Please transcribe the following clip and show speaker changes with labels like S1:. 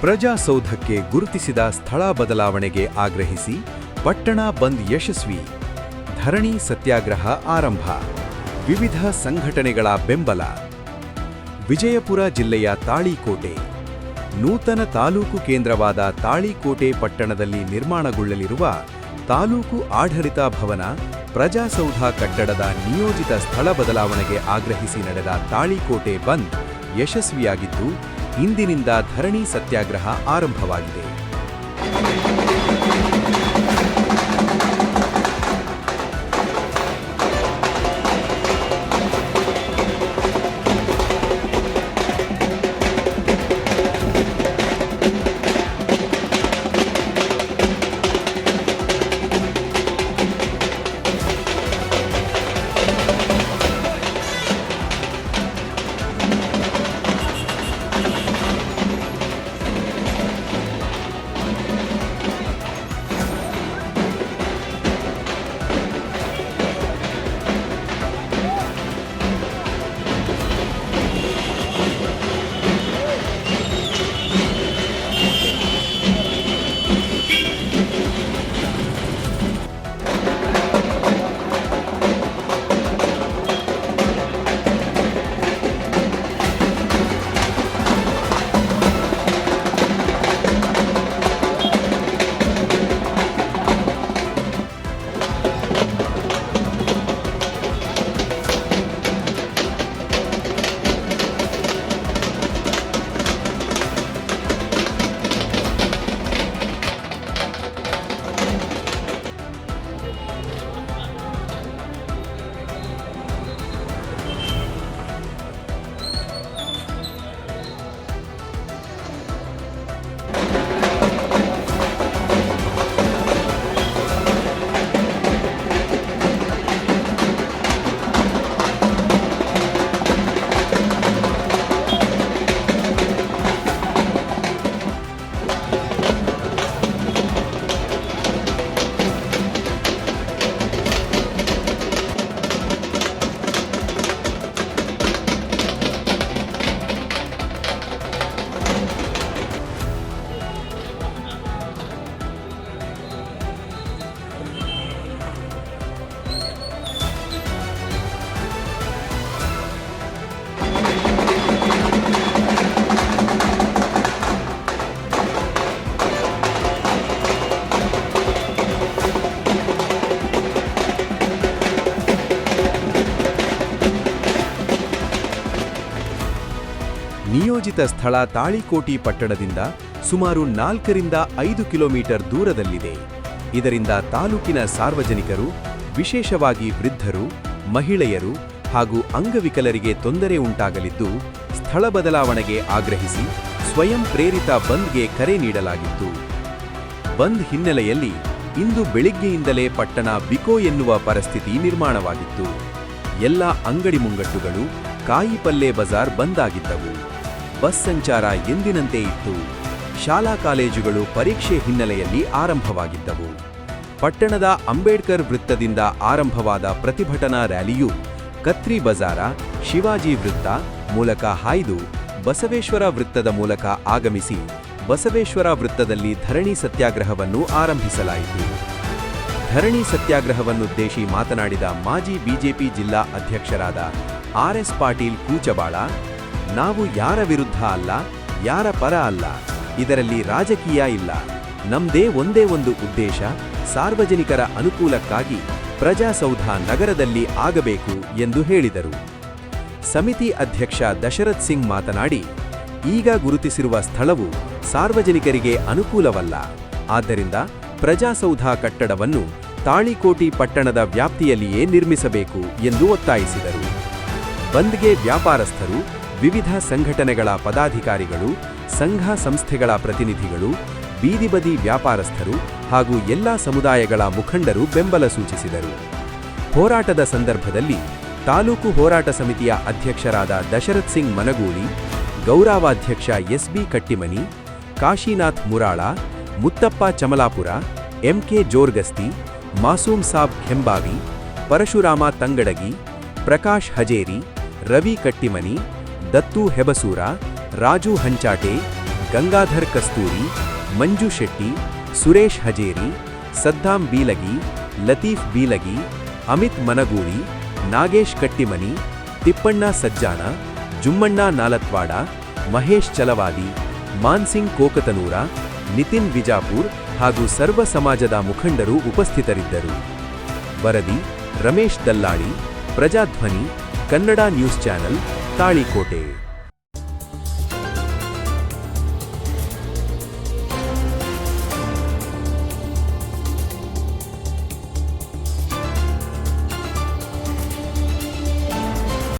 S1: ಪ್ರಜಾಸೌಧಕ್ಕೆ ಗುರುತಿಸಿದ ಸ್ಥಳ ಬದಲಾವಣೆಗೆ ಆಗ್ರಹಿಸಿ ಪಟ್ಟಣ ಬಂದ್ ಯಶಸ್ವಿ. ಧರಣಿ ಸತ್ಯಾಗ್ರಹ ಆರಂಭ. ವಿವಿಧ ಸಂಘಟನೆಗಳ ಬೆಂಬಲ. ವಿಜಯಪುರ ಜಿಲ್ಲೆಯ ತಾಳಿಕೋಟೆ. ನೂತನ ತಾಲೂಕು ಕೇಂದ್ರವಾದ ತಾಳಿಕೋಟೆ ಪಟ್ಟಣದಲ್ಲಿ ನಿರ್ಮಾಣಗೊಳ್ಳಲಿರುವ ತಾಲೂಕು ಆಡಳಿತ ಭವನ ಪ್ರಜಾಸೌಧ ಕಟ್ಟಡದ ನಿಯೋಜಿತ ಸ್ಥಳ ಬದಲಾವಣೆಗೆ ಆಗ್ರಹಿಸಿ ನಡೆದ ತಾಳಿಕೋಟೆ ಬಂದ್ ಯಶಸ್ವಿಯಾಗಿದ್ದು, ಇಂದಿನಿಂದ ಧರಣಿ ಸತ್ಯಾಗ್ರಹ ಆರಂಭವಾಗಿದೆ. ನಿಯೋಜಿತ ಸ್ಥಳ ತಾಳಿಕೋಟಿ ಪಟ್ಟಣದಿಂದ ಸುಮಾರು 4ರಿಂದ 5 ಕಿಲೋಮೀಟರ್ ದೂರದಲ್ಲಿದೆ. ಇದರಿಂದ ತಾಲೂಕಿನ ಸಾರ್ವಜನಿಕರು, ವಿಶೇಷವಾಗಿ ವೃದ್ಧರು, ಮಹಿಳೆಯರು ಹಾಗೂ ಅಂಗವಿಕಲರಿಗೆ ತೊಂದರೆ ಉಂಟಾಗಲಿದ್ದು, ಸ್ಥಳ ಬದಲಾವಣೆಗೆ ಆಗ್ರಹಿಸಿ ಸ್ವಯಂ ಪ್ರೇರಿತ ಬಂದ್ಗೆ ಕರೆ ನೀಡಲಾಗಿತ್ತು. ಬಂದ್ ಹಿನ್ನೆಲೆಯಲ್ಲಿ ಇಂದು ಬೆಳಿಗ್ಗೆಯಿಂದಲೇ ಪಟ್ಟಣ ಬಿಕೋ ಎನ್ನುವ ಪರಿಸ್ಥಿತಿ ನಿರ್ಮಾಣವಾಗಿತ್ತು. ಎಲ್ಲ ಅಂಗಡಿ ಮುಂಗಟ್ಟುಗಳು, ಕಾಯಿಪಲ್ಲೆ ಬಜಾರ್ ಬಂದ್ ಆಗಿದ್ದವು. ಬಸ್ ಸಂಚಾರ ಎಂದಿನಂತೆ ಇತ್ತು. ಶಾಲಾ ಕಾಲೇಜುಗಳು ಪರೀಕ್ಷೆ ಹಿನ್ನೆಲೆಯಲ್ಲಿ ಆರಂಭವಾಗಿದ್ದವು. ಪಟ್ಟಣದ ಅಂಬೇಡ್ಕರ್ ವೃತ್ತದಿಂದ ಆರಂಭವಾದ ಪ್ರತಿಭಟನಾ ರ್ಯಾಲಿಯು ಕತ್ರಿ ಬಜಾರ, ಶಿವಾಜಿ ವೃತ್ತ ಮೂಲಕ ಹಾಯ್ದು ಬಸವೇಶ್ವರ ವೃತ್ತದ ಮೂಲಕ ಆಗಮಿಸಿ ಬಸವೇಶ್ವರ ವೃತ್ತದಲ್ಲಿ ಧರಣಿ ಸತ್ಯಾಗ್ರಹವನ್ನು ಆರಂಭಿಸಲಾಯಿತು. ಧರಣಿ ಸತ್ಯಾಗ್ರಹವನ್ನುದ್ದೇಶಿ ಮಾತನಾಡಿದ ಮಾಜಿ ಬಿಜೆಪಿ ಜಿಲ್ಲಾ ಅಧ್ಯಕ್ಷರಾದ ಆರ್.ಎಸ್. ಪಾಟೀಲ್ ಕೂಚಬಾಳ, ನಾವು ಯಾರ ವಿರುದ್ಧ ಅಲ್ಲ, ಯಾರ ಪರ ಅಲ್ಲ, ಇದರಲ್ಲಿ ರಾಜಕೀಯ ಇಲ್ಲ. ನಮ್ದೇ ಒಂದೇ ಒಂದು ಉದ್ದೇಶ, ಸಾರ್ವಜನಿಕರ ಅನುಕೂಲಕ್ಕಾಗಿ ಪ್ರಜಾಸೌಧ ನಗರದಲ್ಲಿ ಆಗಬೇಕು ಎಂದು ಹೇಳಿದರು. ಸಮಿತಿ ಅಧ್ಯಕ್ಷ ದಶರಥ್ ಸಿಂಗ್ ಮಾತನಾಡಿ, ಈಗ ಗುರುತಿಸಿರುವ ಸ್ಥಳವು ಸಾರ್ವಜನಿಕರಿಗೆ ಅನುಕೂಲವಲ್ಲ. ಆದ್ದರಿಂದ ಪ್ರಜಾಸೌಧ ಕಟ್ಟಡವನ್ನು ತಾಳಿಕೋಟಿ ಪಟ್ಟಣದ ವ್ಯಾಪ್ತಿಯಲ್ಲಿಯೇ ನಿರ್ಮಿಸಬೇಕು ಎಂದು ಒತ್ತಾಯಿಸಿದರು. ಬಂದ್ಗೆ ವ್ಯಾಪಾರಸ್ಥರು, ವಿವಿಧ ಸಂಘಟನೆಗಳ ಪದಾಧಿಕಾರಿಗಳು, ಸಂಘ ಸಂಸ್ಥೆಗಳ ಪ್ರತಿನಿಧಿಗಳು, ಬೀದಿಬದಿ ವ್ಯಾಪಾರಸ್ಥರು ಹಾಗೂ ಎಲ್ಲಾ ಸಮುದಾಯಗಳ ಮುಖಂಡರು ಬೆಂಬಲ ಸೂಚಿಸಿದರು. ಹೋರಾಟದ ಸಂದರ್ಭದಲ್ಲಿ ತಾಲೂಕು ಹೋರಾಟ ಸಮಿತಿಯ ಅಧ್ಯಕ್ಷರಾದ ದಶರಥ್ ಸಿಂಗ್ ಮನಗೂಳಿ, ಗೌರವಾಧ್ಯಕ್ಷ ಎಸ್.ಬಿ. ಕಟ್ಟಿಮನಿ, ಕಾಶಿನಾಥ್ ಮುರಾಳ, ಮುತ್ತಪ್ಪ ಚಮಲಾಪುರ, ಎಂ.ಕೆ. ಜೋರ್ಗಸ್ತಿ, ಮಾಸೂಮ್ ಸಾಬ್ ಖೆಂಬಾವಿ, ಪರಶುರಾಮ ತಂಗಡಗಿ, ಪ್ರಕಾಶ್ ಹಜೇರಿ, ರವಿ ಕಟ್ಟಿಮನಿ, ದತ್ತು ಹೆಬಸೂರ, ರಾಜು ಹಂಚಾಟೆ, ಗಂಗಾಧರ್ ಕಸ್ತೂರಿ, ಮಂಜು ಶೆಟ್ಟಿ, ಸುರೇಶ್ ಹಜೇರಿ, ಸದ್ದಾಂ ಬೀಲಗಿ, ಲತೀಫ್ ಬೀಲಗಿ, ಅಮಿತ್ ಮನಗೂಳಿ, ನಾಗೇಶ್ ಕಟ್ಟಿಮನಿ, ತಿಪ್ಪಣ್ಣ ಸಜ್ಜಾನ, ಜುಮ್ಮಣ್ಣ ನಾಲತ್ವಾಡ, ಮಹೇಶ್ ಚಲವಾದಿ, ಮಾನ್ಸಿಂಗ್ ಕೋಕತನೂರ, ನಿತಿನ್ ವಿಜಾಪುರ್ ಹಾಗೂ ಸರ್ವ ಸಮಾಜದ ಮುಖಂಡರು ಉಪಸ್ಥಿತರಿದ್ದರು. ವರದಿ ರಮೇಶ್ ದಲ್ಲಾಳಿ, ಪ್ರಜಾಧ್ವನಿ, ಕನ್ನಡ ನ್ಯೂಸ್ ಚಾನೆಲ್, ತಾಳಿಕೋಟೆ.